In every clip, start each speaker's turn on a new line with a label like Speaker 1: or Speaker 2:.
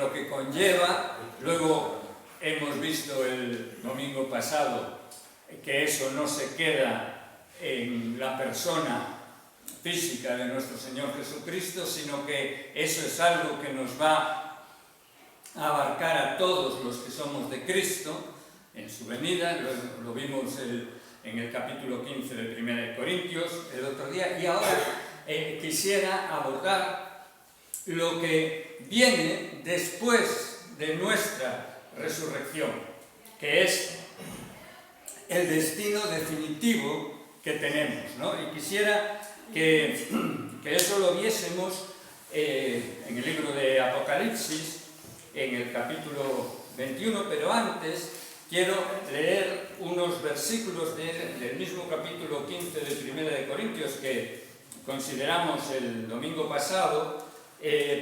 Speaker 1: lo que conlleva. Luego hemos visto el domingo pasado que eso no se queda en la persona física de nuestro Señor Jesucristo, sino que eso es algo que nos va a abarcar a todos los que somos de Cristo en su venida. Lo vimos en el capítulo 15 de 1 Corintios el otro día, y ahora quisiera abordar lo que viene después de nuestra resurrección, que es el destino definitivo que tenemos, ¿no? Y quisiera que eso lo viésemos en el libro de Apocalipsis, en el capítulo 21, pero antes quiero leer unos versículos del mismo capítulo 15 de 1 Corintios que consideramos el domingo pasado,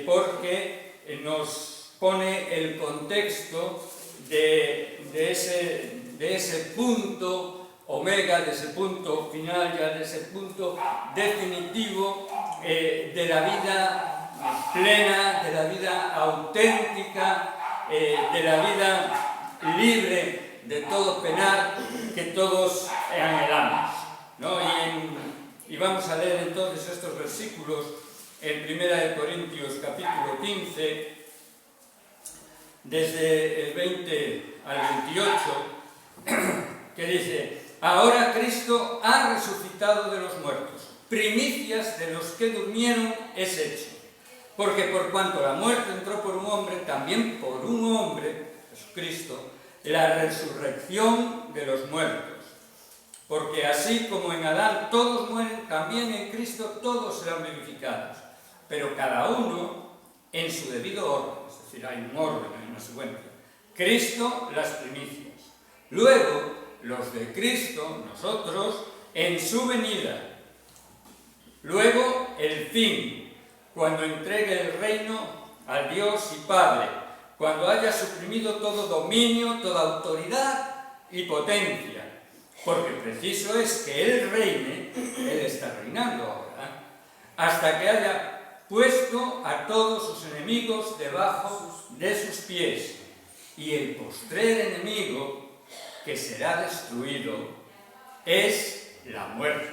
Speaker 1: porque nos pone el contexto de ese punto omega, de ese punto final, ya de ese punto definitivo de la vida plena, de la vida auténtica, de la vida libre de todo penar que todos anhelamos, ¿no? Y vamos a leer entonces estos versículos en 1 Corintios capítulo 15, desde el 20 al 28, que dice: ahora Cristo ha resucitado de los muertos, primicias de los que durmieron es hecho. Porque por cuanto la muerte entró por un hombre, también por un hombre, Jesucristo, la resurrección de los muertos. Porque así como en Adán todos mueren, también en Cristo todos serán vivificados. Pero cada uno en su debido orden, es decir, hay un orden, hay una secuencia. Cristo las primicias. Luego, los de Cristo, nosotros, en su venida. Luego, el fin, cuando entregue el reino al Dios y Padre, cuando haya suprimido todo dominio, toda autoridad y potencia. Porque preciso es que Él reine, Él está reinando ahora, hasta que haya puesto a todos sus enemigos debajo de sus pies. Y el postrer enemigo que será destruido es la muerte.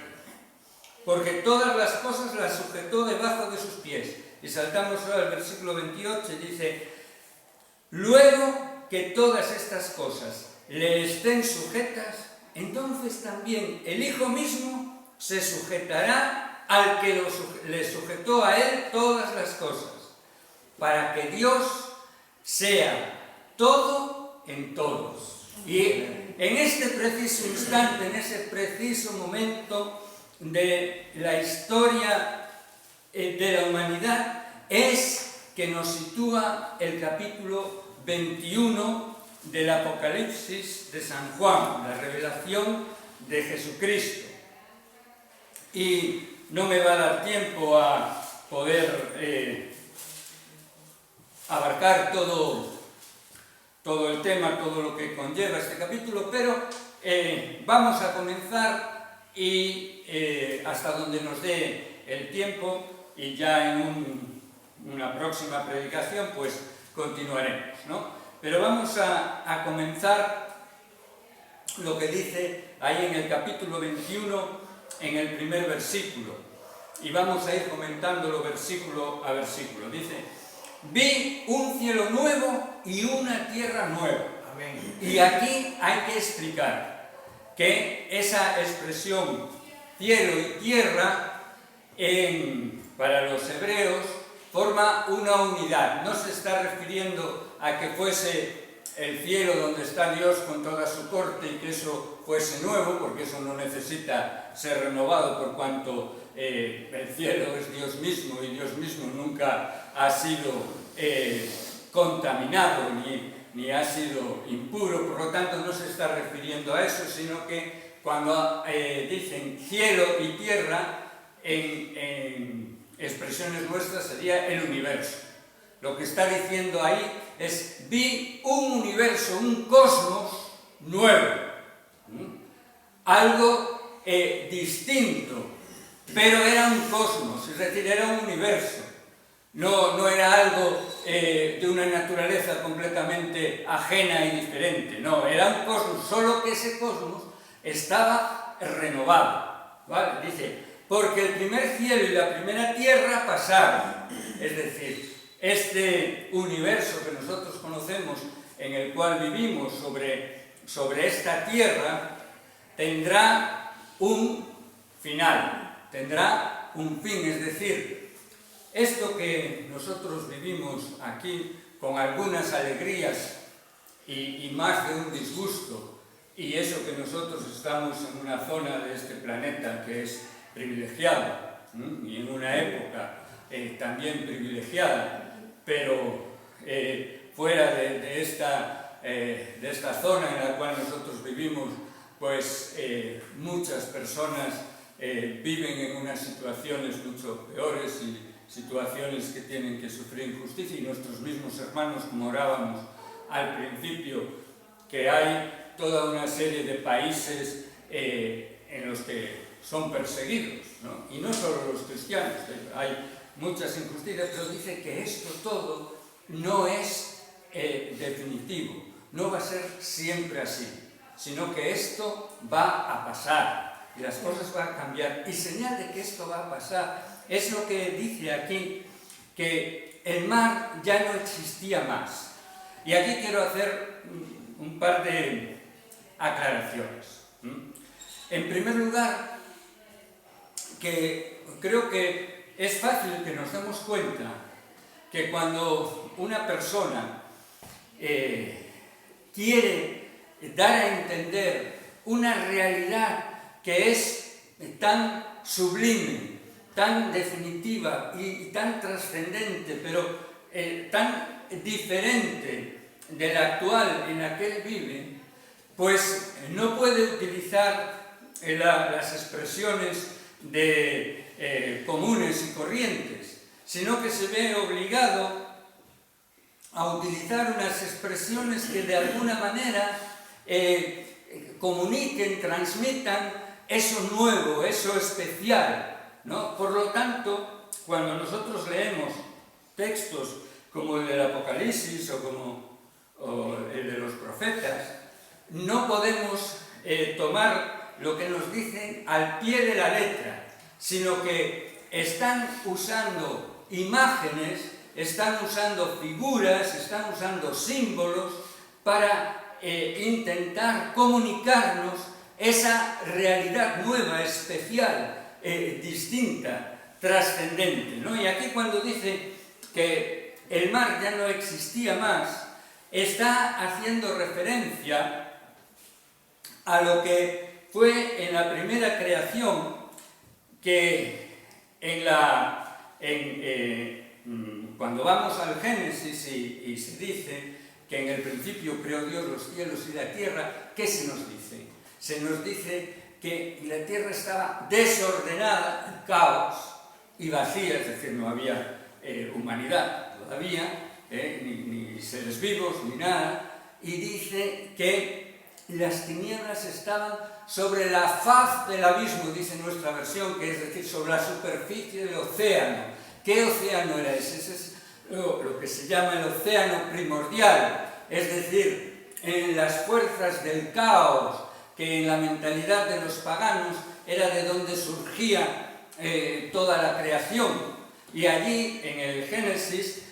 Speaker 1: Porque todas las cosas las sujetó debajo de sus pies. Y saltamos ahora al versículo 28 y dice: luego que todas estas cosas le estén sujetas, entonces también el Hijo mismo se sujetará al que le sujetó a él todas las cosas, para que Dios sea todo en todos. Y en este preciso instante, en ese preciso momento de la historia de la humanidad, es que nos sitúa el capítulo 21 del Apocalipsis de San Juan, la revelación de Jesucristo. Y no me va a dar tiempo a poder abarcar todo el tema, todo lo que conlleva este capítulo, pero vamos a comenzar y hasta donde nos dé el tiempo, y ya en una próxima predicación pues continuaremos, ¿no? Pero vamos a comenzar lo que dice ahí en el capítulo 21, en el primer versículo, y vamos a ir comentándolo versículo a versículo. Dice: vi un cielo nuevo y una tierra nueva. Amén. Y aquí hay que explicar que esa expresión cielo y tierra para los hebreos forma una unidad. No se está refiriendo a que fuese el cielo donde está Dios con toda su corte y que eso fuese nuevo, porque eso no necesita ser renovado, por cuanto el cielo es Dios mismo y Dios mismo nunca ha sido contaminado ni ha sido impuro. Por lo tanto, no se está refiriendo a eso, sino que cuando dicen cielo y tierra, en expresiones nuestras sería el universo. Lo que está diciendo ahí es: vi un universo, un cosmos nuevo, algo distinto, pero era un cosmos, es decir, era un universo. no era algo de una naturaleza completamente ajena y diferente, no, era un cosmos, solo que ese cosmos estaba renovado, ¿vale? Dice, porque el primer cielo y la primera tierra pasaron, es decir, este universo que nosotros conocemos, en el cual vivimos sobre esta tierra, tendrá un final, tendrá un fin, es decir, esto que nosotros vivimos aquí con algunas alegrías y más de un disgusto, y eso que nosotros estamos en una zona de este planeta que es privilegiada, y en una época también privilegiada, pero fuera de esta zona en la cual nosotros vivimos, pues muchas personas viven en unas situaciones mucho peores y situaciones que tienen que sufrir injusticia, y nuestros mismos hermanos, como orábamos al principio, que hay toda una serie de países en los que son perseguidos, ¿no? Y no solo los cristianos, hay muchas injusticias, pero dice que esto todo no es definitivo, no va a ser siempre así, sino que esto va a pasar y las cosas van a cambiar, y señal de que esto va a pasar es lo que dice aquí, que el mar ya no existía más. Y aquí quiero hacer un par de aclaraciones. En primer lugar, que creo que es fácil que nos demos cuenta que cuando una persona quiere dar a entender una realidad que es tan sublime, tan definitiva y tan trascendente, pero tan diferente de la actual en la que él vive, pues no puede utilizar las expresiones comunes y corrientes, sino que se ve obligado a utilizar unas expresiones que de alguna manera comuniquen, transmitan eso nuevo, eso especial, ¿no? Por lo tanto, cuando nosotros leemos textos como el del Apocalipsis o el de los profetas, no podemos tomar lo que nos dicen al pie de la letra, sino que están usando imágenes, están usando figuras, están usando símbolos para intentar comunicarnos esa realidad nueva, especial, distinta, trascendente, ¿no? Y aquí cuando dice que el mar ya no existía más, está haciendo referencia a lo que fue en la primera creación, que cuando vamos al Génesis y se dice que en el principio creó Dios los cielos y la tierra, ¿qué se nos dice? Se nos dice que la tierra estaba desordenada, caos y vacía, es decir, no había humanidad todavía, ni seres vivos, ni nada, y dice que las tinieblas estaban sobre la faz del abismo, dice nuestra versión, que es decir, sobre la superficie del océano. ¿Qué océano era ese? Ese es lo que se llama el océano primordial, es decir, en las fuerzas del caos, que en la mentalidad de los paganos era de donde surgía toda la creación. Y allí, en el Génesis,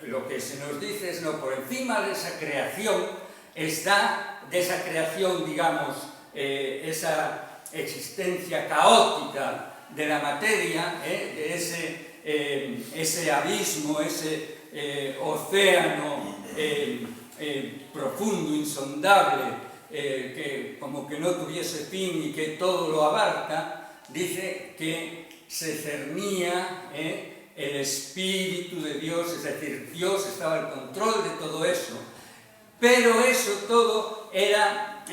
Speaker 1: lo que se nos dice es, no, por encima de esa creación está, de esa creación, digamos, esa existencia caótica de la materia, de ese abismo, ese océano profundo, insondable, que como que no tuviese fin y que todo lo abarca, dice que se cernía el Espíritu de Dios, es decir, Dios estaba al control de todo eso, pero eso todo era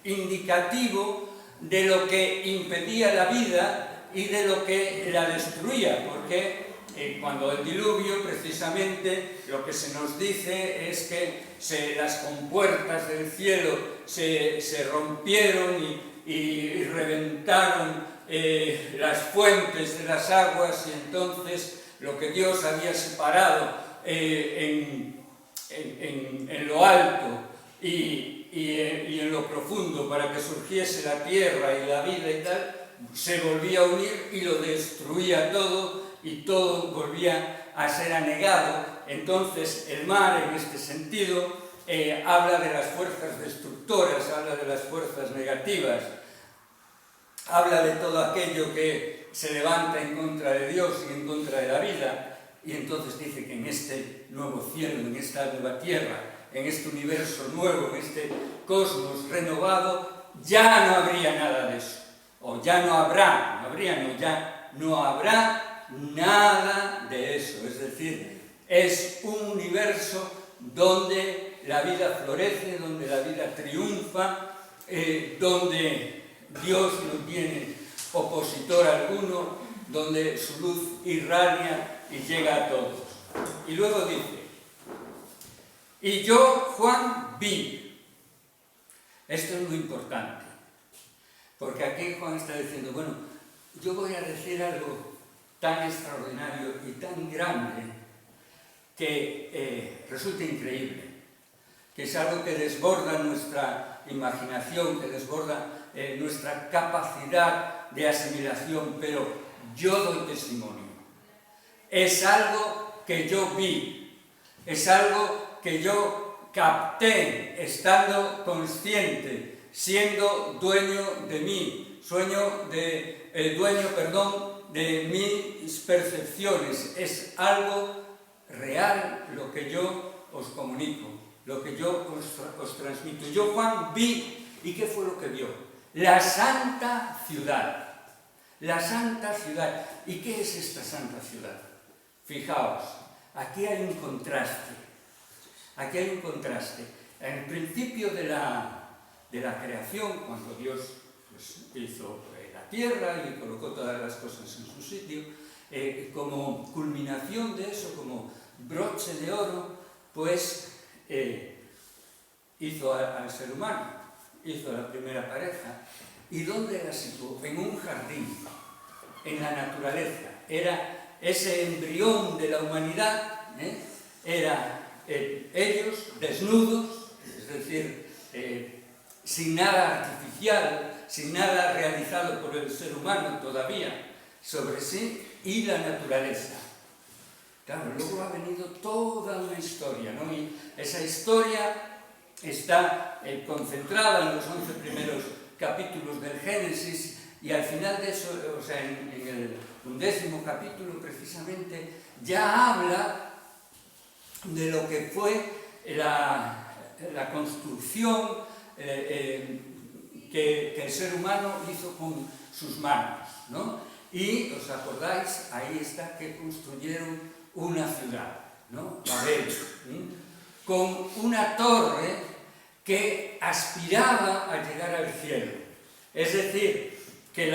Speaker 1: indicativo de lo que impedía la vida y de lo que la destruía, porque cuando el diluvio, precisamente, lo que se nos dice es que las compuertas del cielo se rompieron y reventaron las fuentes de las aguas, y entonces lo que Dios había separado en lo alto y en lo profundo para que surgiese la tierra y la vida y tal, se volvía a unir y lo destruía todo y todo volvía a ser anegado. Entonces el mar, en este sentido, habla de las fuerzas destructoras, habla de las fuerzas negativas, habla de todo aquello que se levanta en contra de Dios y en contra de la vida, y entonces dice que en este nuevo cielo, en esta nueva tierra, en este universo nuevo, en este cosmos renovado, ya no habría nada de eso, o ya no habrá, ya no habrá nada de eso, es decir, es un universo donde la vida florece, donde la vida triunfa, donde Dios no tiene opositor alguno, donde su luz irradia y llega a todos. Y luego dice, y yo, Juan, vi. Esto es muy importante, porque aquí Juan está diciendo, bueno, yo voy a decir algo tan extraordinario y tan grande que resulta increíble, que es algo que desborda nuestra imaginación, que desborda nuestra capacidad de asimilación, pero yo doy testimonio. Es algo que yo vi, es algo que yo capté estando consciente, siendo dueño de mí, dueño de mis percepciones. Es algo real lo que yo os comunico, lo que yo os transmito. Yo, Juan, vi, ¿y qué fue lo que vio? La santa ciudad. La santa ciudad. ¿Y qué es esta santa ciudad? Fijaos, aquí hay un contraste. Aquí hay un contraste. En el principio de la creación, cuando Dios pues, hizo la tierra y colocó todas las cosas en su sitio, como culminación de eso, como broche de oro, pues hizo al ser humano, hizo a la primera pareja. ¿Y dónde la situó? En un jardín, en la naturaleza. Era ese embrión de la humanidad, era ellos desnudos, es decir, sin nada artificial, sin nada realizado por el ser humano todavía sobre sí, y la naturaleza. Claro, luego ha venido toda una historia, ¿no? Y esa historia está concentrada en los 11 primeros capítulos del Génesis, y al final de eso, o sea, en el 11º capítulo precisamente, ya habla de lo que fue la construcción que el ser humano hizo con sus manos, ¿no? Y, ¿os acordáis? Ahí está que construyeron una ciudad, ¿no? Babel, con una torre que aspiraba a llegar al cielo. Es decir, que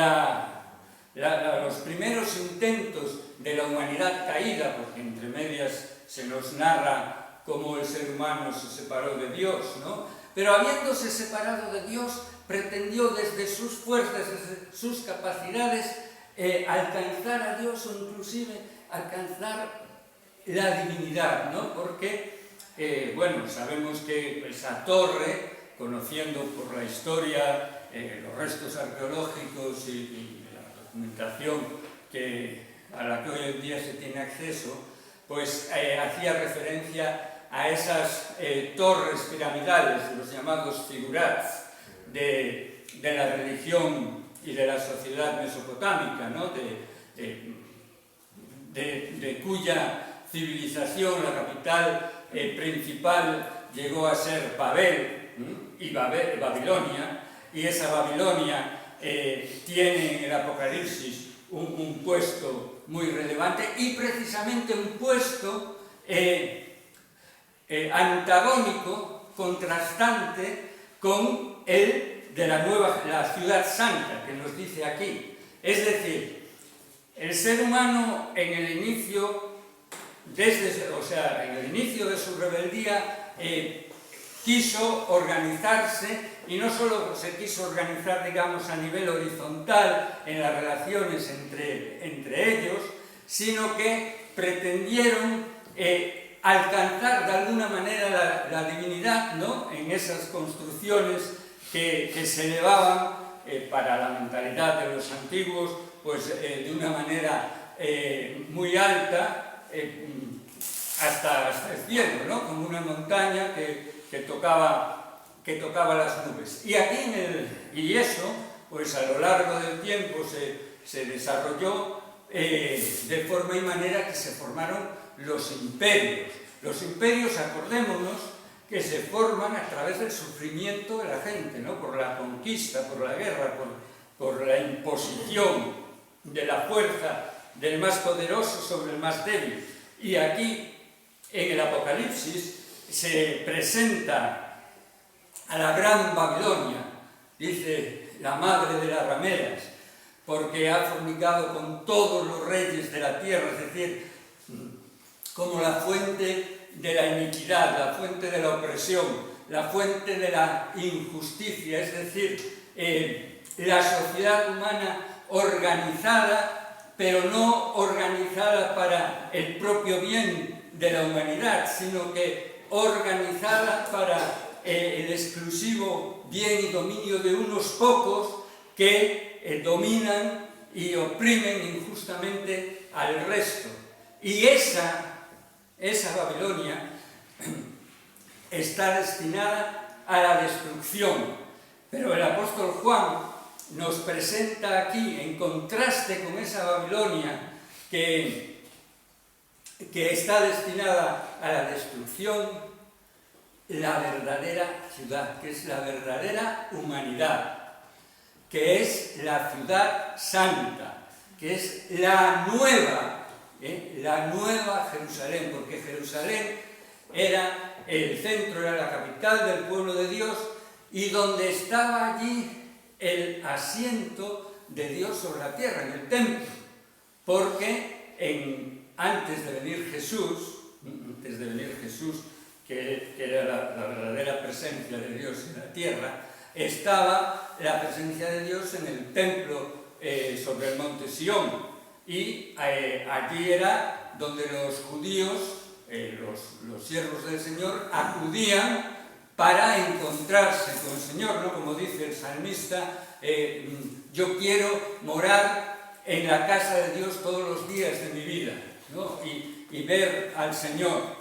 Speaker 1: los primeros intentos de la humanidad caída, porque entre medias se nos narra cómo el ser humano se separó de Dios, ¿no? Pero habiéndose separado de Dios, pretendió desde sus fuerzas, desde sus capacidades, alcanzar a Dios o inclusive alcanzar la divinidad, ¿no? Porque, bueno, sabemos que esa torre, conociendo por la historia, los restos arqueológicos y la documentación a la que hoy en día se tiene acceso, pues hacía referencia a esas torres piramidales, los llamados figurats, de la religión y de la sociedad mesopotámica, ¿no? de cuya civilización la capital principal llegó a ser Babel y Babilonia, y esa Babilonia tiene en el Apocalipsis un puesto muy relevante, y precisamente un puesto antagónico, contrastante con el de la ciudad santa que nos dice aquí. Es decir, el ser humano en el inicio, en el inicio de su rebeldía, quiso organizarse, y no solo se quiso organizar, digamos, a nivel horizontal en las relaciones entre ellos, sino que pretendieron alcanzar de alguna manera la divinidad, ¿no?, en esas construcciones que se elevaban para la mentalidad de los antiguos, pues de una manera muy alta, hasta el cielo, ¿no?, como una montaña que tocaba las nubes. Y aquí y eso, pues a lo largo del tiempo se desarrolló de forma y manera que se formaron los imperios. Los imperios, acordémonos, que se forman a través del sufrimiento de la gente, ¿no?, por la conquista, por la guerra, por la imposición de la fuerza del más poderoso sobre el más débil. Y aquí, en el Apocalipsis, se presenta a la gran Babilonia, dice la madre de las rameras, porque ha fornicado con todos los reyes de la tierra, es decir, como la fuente de la iniquidad, la fuente de la opresión, la fuente de la injusticia, es decir, la sociedad humana organizada, pero no organizada para el propio bien de la humanidad, sino que organizada para el exclusivo bien y dominio de unos pocos que dominan y oprimen injustamente al resto. Y esa Babilonia está destinada a la destrucción. Pero el apóstol Juan nos presenta aquí, en contraste con esa Babilonia que está destinada a la destrucción, la verdadera ciudad, que es la verdadera humanidad, que es la ciudad santa, que es la nueva Jerusalén, porque Jerusalén era el centro, era la capital del pueblo de Dios, y donde estaba allí el asiento de Dios sobre la tierra, en el templo, porque antes de venir Jesús, que era la verdadera presencia de Dios en la tierra, estaba la presencia de Dios en el templo sobre el monte Sión, y allí era donde los judíos, los siervos del Señor, acudían para encontrarse con el Señor, ¿no? Como dice el salmista, yo quiero morar en la casa de Dios todos los días de mi vida, ¿no?, y ver al Señor.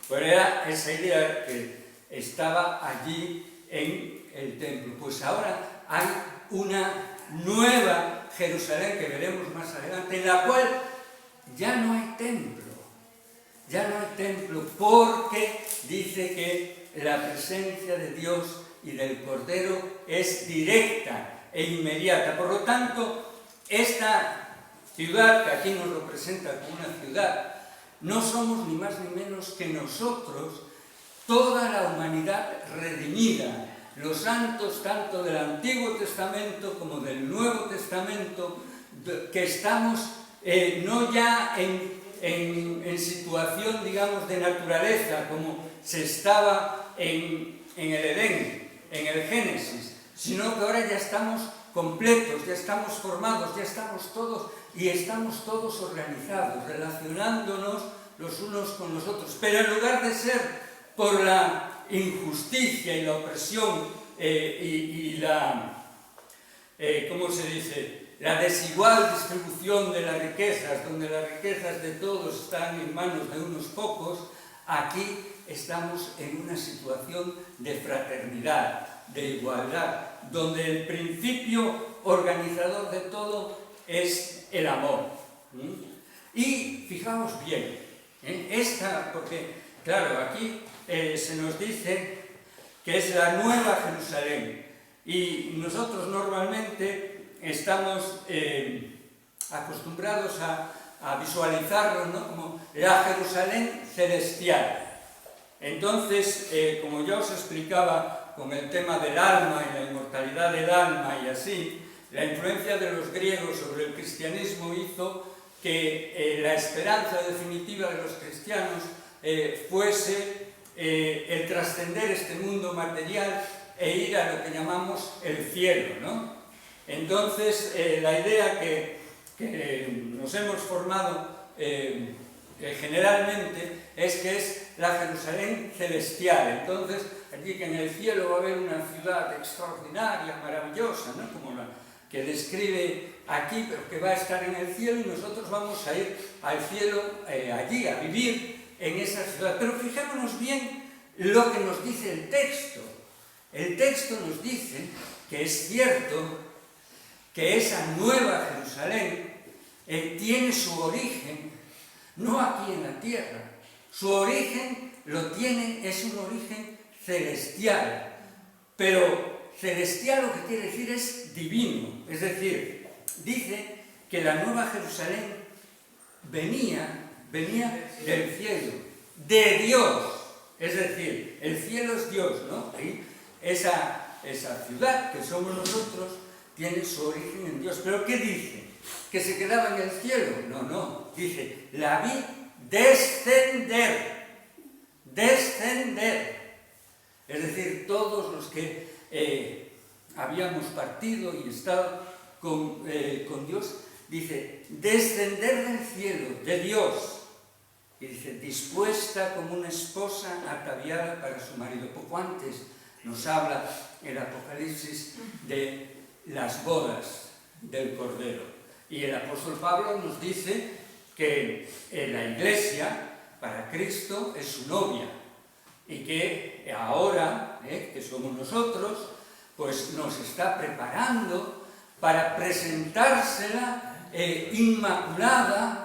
Speaker 1: Pues era esa idea que estaba allí en el templo. Pues ahora hay una nueva Jerusalén que veremos más adelante, en la cual ya no hay templo, porque dice que la presencia de Dios y del Cordero es directa e inmediata. Por lo tanto, esta ciudad, que aquí nos lo presenta como una ciudad, no somos ni más ni menos que nosotros, toda la humanidad redimida, los santos tanto del Antiguo Testamento como del Nuevo Testamento, que estamos no ya en situación, digamos, de naturaleza, como se estaba en el Edén, en el Génesis, sino que ahora ya estamos completos, ya estamos formados, ya estamos todos, y estamos todos organizados, relacionándonos los unos con los otros. Pero en lugar de ser por la injusticia y la opresión y la, ¿cómo se dice?, la desigual distribución de las riquezas, donde las riquezas de todos están en manos de unos pocos, aquí estamos en una situación de fraternidad, de igualdad, donde el principio organizador de todo es el amor. Y fijaos bien, porque claro, aquí se nos dice que es la nueva Jerusalén, y nosotros normalmente estamos acostumbrados a visualizarlo, ¿no?, como la Jerusalén celestial. Entonces, como ya os explicaba con el tema del alma y la inmortalidad del alma y así, la influencia de los griegos sobre el cristianismo hizo que la esperanza definitiva de los cristianos fuese el trascender este mundo material e ir a lo que llamamos el cielo, ¿no? Entonces, la idea que nos hemos formado generalmente es que es la Jerusalén celestial. Entonces, allí que en el cielo va a haber una ciudad extraordinaria, maravillosa, ¿no? Como la que describe aquí, pero que va a estar en el cielo, y nosotros vamos a ir al cielo allí, a vivir en esa ciudad. Pero fijémonos bien lo que nos dice el texto. El texto nos dice que es cierto que esa nueva Jerusalén tiene su origen no aquí en la tierra. Su origen es un origen celestial, pero celestial lo que quiere decir es divino. Es decir, dice que la nueva Jerusalén venía del cielo, de Dios. Es decir, el cielo es Dios, ¿no? Y esa ciudad que somos nosotros tiene su origen en Dios. ¿Pero qué dice? ¿Que se quedaba en el cielo? No. Dice, la vi descender. Es decir, todos los que habíamos partido y estado con Dios, dice, descender del cielo, de Dios. Y dice, dispuesta como una esposa ataviada para su marido. Poco antes nos habla el Apocalipsis de las bodas del Cordero. Y el apóstol Pablo nos dice que la Iglesia, para Cristo, es su novia. Y que ahora, que somos nosotros, pues nos está preparando para presentársela inmaculada,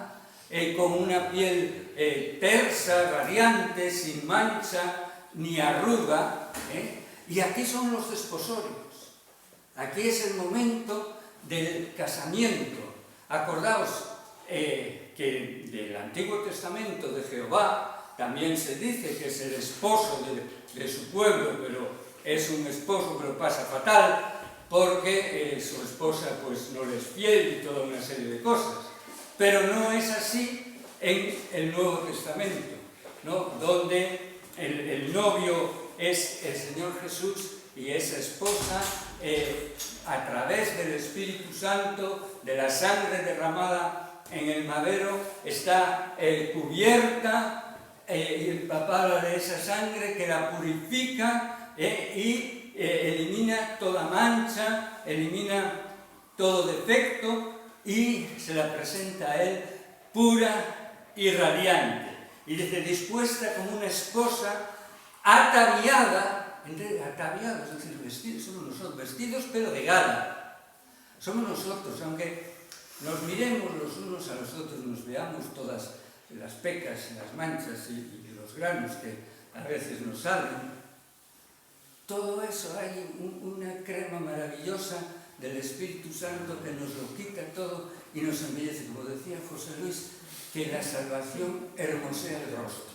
Speaker 1: con una piel tersa, radiante, sin mancha ni arruga. Y aquí son los desposorios. Aquí es el momento del casamiento. Acordaos que del Antiguo Testamento de Jehová también se dice que es el esposo de su pueblo, pero es un esposo que lo pasa fatal porque su esposa pues no le es fiel y toda una serie de cosas. Pero no es así en el Nuevo Testamento, ¿no? Donde el novio es el Señor Jesús y esa esposa, a través del Espíritu Santo, de la sangre derramada en el madero, está cubierta y empapada de esa sangre que la purifica y elimina toda mancha, elimina todo defecto, y se la presenta a él pura y radiante. Y dice, dispuesta como una esposa ataviada, es decir, vestidos, somos nosotros, vestidos pero de gala. Somos nosotros, aunque nos miremos los unos a los otros, nos veamos todas las pecas, las manchas y los granos que a veces nos salen, todo eso hay una crema maravillosa del Espíritu Santo que nos lo quita todo y nos embellece, como decía José Luis, que la salvación hermosea el rostro.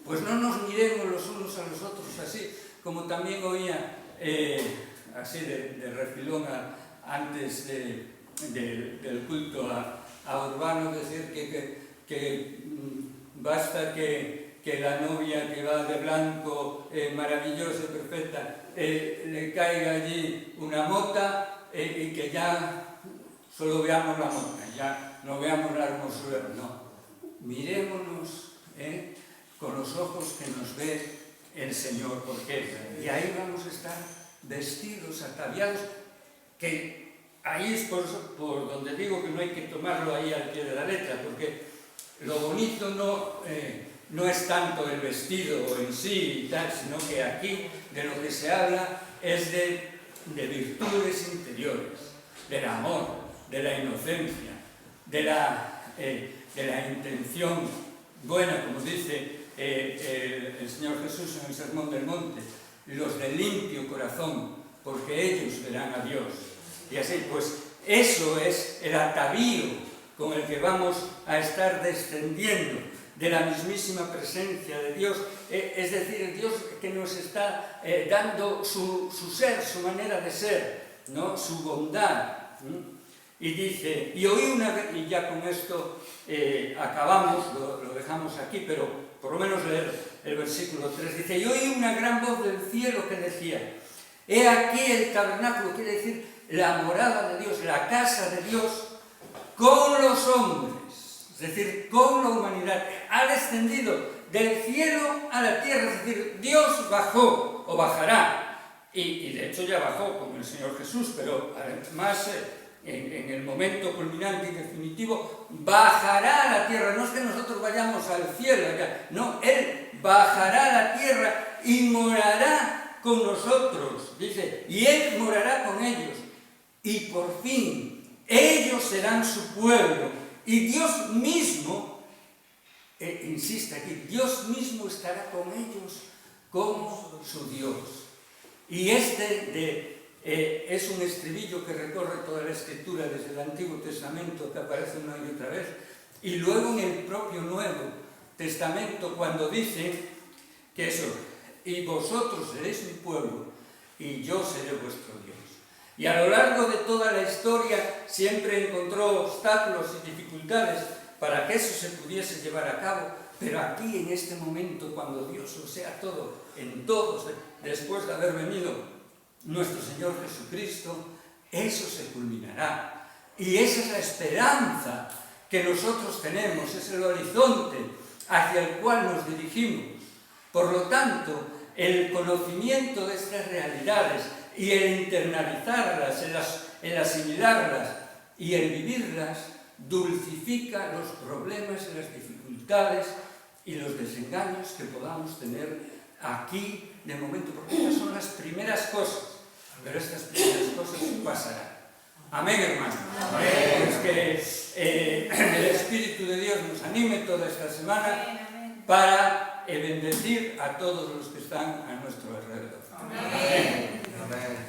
Speaker 1: Pues no nos miremos los unos a los otros así, como también oía así de refilón antes del culto a Urbano, decir que basta que la novia que va de blanco, maravillosa y perfecta, le caiga allí una mota, y que ya solo veamos la mota, ya no veamos la hermosura. No, mirémonos con los ojos que nos ve el Señor, porque y ahí vamos a estar vestidos, ataviados, que ahí es por donde digo que no hay que tomarlo ahí al pie de la letra, porque lo bonito no es tanto el vestido en sí y tal, sino que aquí de lo que se habla es de virtudes interiores, del amor, de la inocencia, de la intención buena, como dice el Señor Jesús en el Sermón del Monte, los de limpio corazón, porque ellos verán a Dios. Y así, pues, eso es el atavío con el que vamos a estar descendiendo de la mismísima presencia de Dios, es decir, el Dios que nos está dando su ser, su manera de ser, ¿no? Su bondad. Y dice, y ya con esto acabamos, lo dejamos aquí, pero por lo menos leer el versículo 3, dice, y oí una gran voz del cielo que decía, he aquí el tabernáculo, quiere decir la morada de Dios, la casa de Dios, con los hombres. Es es decir, con la humanidad, ha descendido del cielo a la tierra, es decir, Dios bajó o bajará, y de hecho ya bajó con el Señor Jesús, pero además en el momento culminante y definitivo bajará a la tierra. No es que nosotros vayamos al cielo allá, no, Él bajará a la tierra y morará con nosotros, dice, y Él morará con ellos, y por fin ellos serán su pueblo, y Dios mismo, insiste aquí, Dios mismo estará con ellos como su Dios. Y es un estribillo que recorre toda la Escritura, desde el Antiguo Testamento, que aparece una y otra vez, y luego en el propio Nuevo Testamento, cuando dice que eso, y vosotros seréis mi pueblo, y yo seré vuestro Dios. Y a lo largo de toda la historia siempre encontró obstáculos y dificultades para que eso se pudiese llevar a cabo, pero aquí en este momento, cuando Dios lo sea todo, en todos, después de haber venido nuestro Señor Jesucristo, eso se culminará. Y esa es la esperanza que nosotros tenemos, es el horizonte hacia el cual nos dirigimos. Por lo tanto, el conocimiento de estas realidades y el internalizarlas, el asimilarlas y el vivirlas, dulcifica los problemas y las dificultades y los desengaños que podamos tener aquí de momento, porque estas son las primeras cosas, pero estas primeras cosas pasarán. Amén, hermano. Amén. Pues que el Espíritu de Dios nos anime toda esta semana para bendecir a todos los que están a nuestro alrededor. Amén. Amén.